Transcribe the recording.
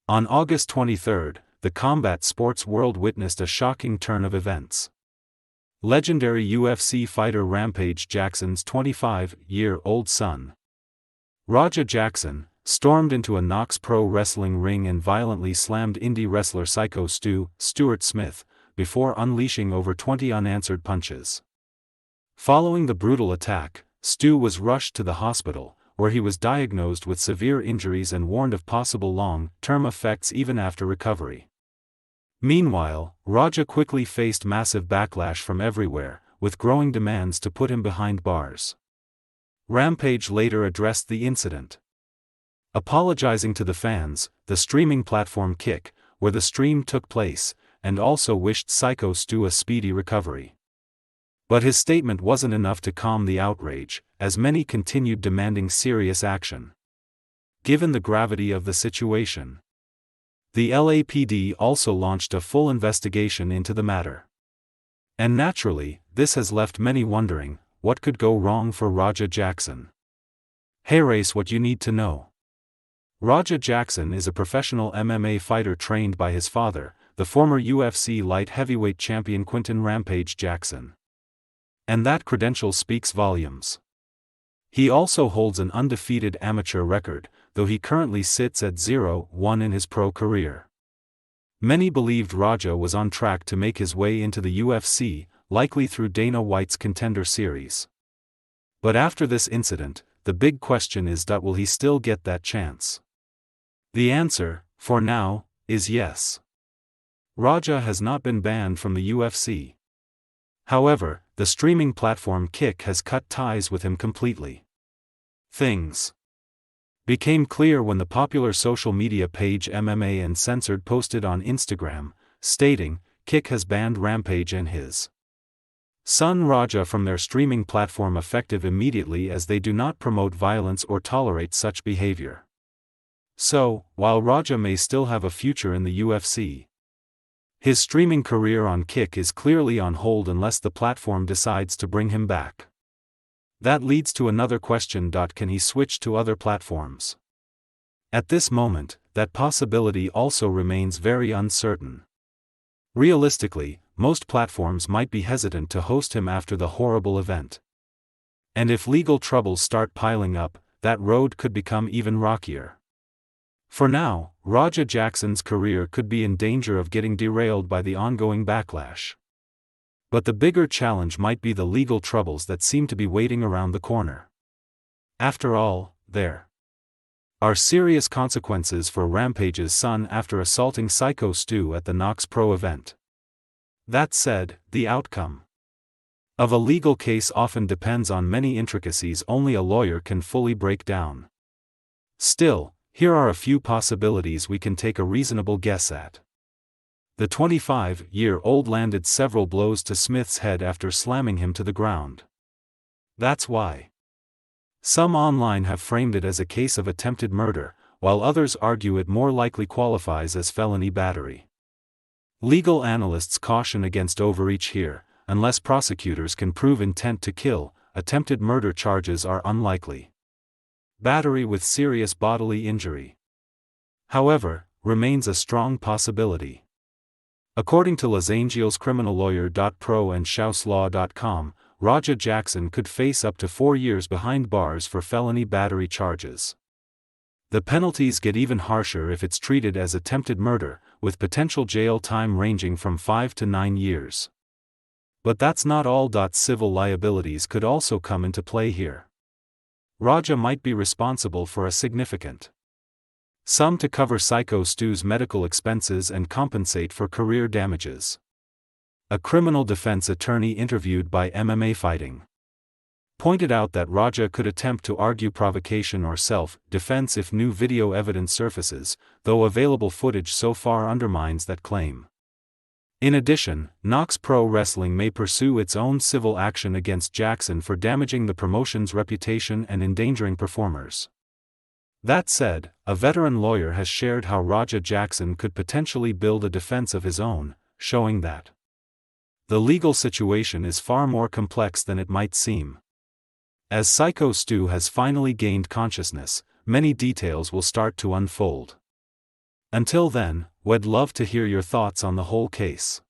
On August 23, the combat sports world witnessed a shocking turn of events. Legendary UFC fighter Rampage Jackson's 25-year-old son, Raja Jackson, stormed into a Knokx Pro Wrestling ring and violently slammed indie wrestler Syko Stuart Smith, before unleashing over 20 unanswered punches. Following the brutal attack, Stu was rushed to the hospital, where he was diagnosed with severe injuries and warned of possible long-term effects even after recovery. Meanwhile, Raja quickly faced massive backlash from everywhere, with growing demands to put him behind bars. Rampage later addressed the incident, apologizing to the fans, the streaming platform Kick, where the stream took place, and also wished Syko Stu a speedy recovery. But his statement wasn't enough to calm the outrage, as many continued demanding serious action. Given the gravity of the situation, the LAPD also launched a full investigation into the matter. And naturally, this has left many wondering, what could go wrong for Raja Jackson? Here's what you need to know. Raja Jackson is a professional MMA fighter trained by his father, the former UFC light heavyweight champion Quinton Rampage Jackson. And that credential speaks volumes. He also holds an undefeated amateur record, though he currently sits at 0-1 in his pro career. Many believed Raja was on track to make his way into the UFC, likely through Dana White's Contender Series. But after this incident, the big question is, will he still get that chance? The answer, for now, is yes. Raja has not been banned from the UFC. However, the streaming platform Kick has cut ties with him completely. Things became clear when the popular social media page MMA Uncensored posted on Instagram, stating, Kick has banned Rampage and his son Raja from their streaming platform effective immediately, as they do not promote violence or tolerate such behavior. So, while Raja may still have a future in the UFC, his streaming career on Kick is clearly on hold unless the platform decides to bring him back. That leads to another question: can he switch to other platforms? At this moment, that possibility also remains very uncertain. Realistically, most platforms might be hesitant to host him after the horrible event. And if legal troubles start piling up, that road could become even rockier. For now, Raja Jackson's career could be in danger of getting derailed by the ongoing backlash. But the bigger challenge might be the legal troubles that seem to be waiting around the corner. After all, there are serious consequences for Rampage's son after assaulting Syko Stu at the Knokx Pro event. That said, the outcome of a legal case often depends on many intricacies only a lawyer can fully break down. Still, here are a few possibilities we can take a reasonable guess at. The 25-year-old landed several blows to Smith's head after slamming him to the ground. That's why some online have framed it as a case of attempted murder, while others argue it more likely qualifies as felony battery. Legal analysts caution against overreach here. Unless prosecutors can prove intent to kill, attempted murder charges are unlikely. Battery with serious bodily injury, however, remains a strong possibility. According to Los Angeles criminal lawyer Pro and SchaussLaw.com, Raja Jackson could face up to 4 years behind bars for felony battery charges. The penalties get even harsher if it's treated as attempted murder, with potential jail time ranging from 5 to 9 years. But that's not all. Civil liabilities could also come into play here. Raja might be responsible for a significant sum to cover Syko Stu's medical expenses and compensate for career damages. A criminal defense attorney interviewed by MMA Fighting pointed out that Raja could attempt to argue provocation or self-defense if new video evidence surfaces, though available footage so far undermines that claim. In addition, Knokx Pro Wrestling may pursue its own civil action against Jackson for damaging the promotion's reputation and endangering performers. That said, a veteran lawyer has shared how Raja Jackson could potentially build a defense of his own, showing that the legal situation is far more complex than it might seem. As Syko Stu has finally gained consciousness, many details will start to unfold. Until then, we'd love to hear your thoughts on the whole case.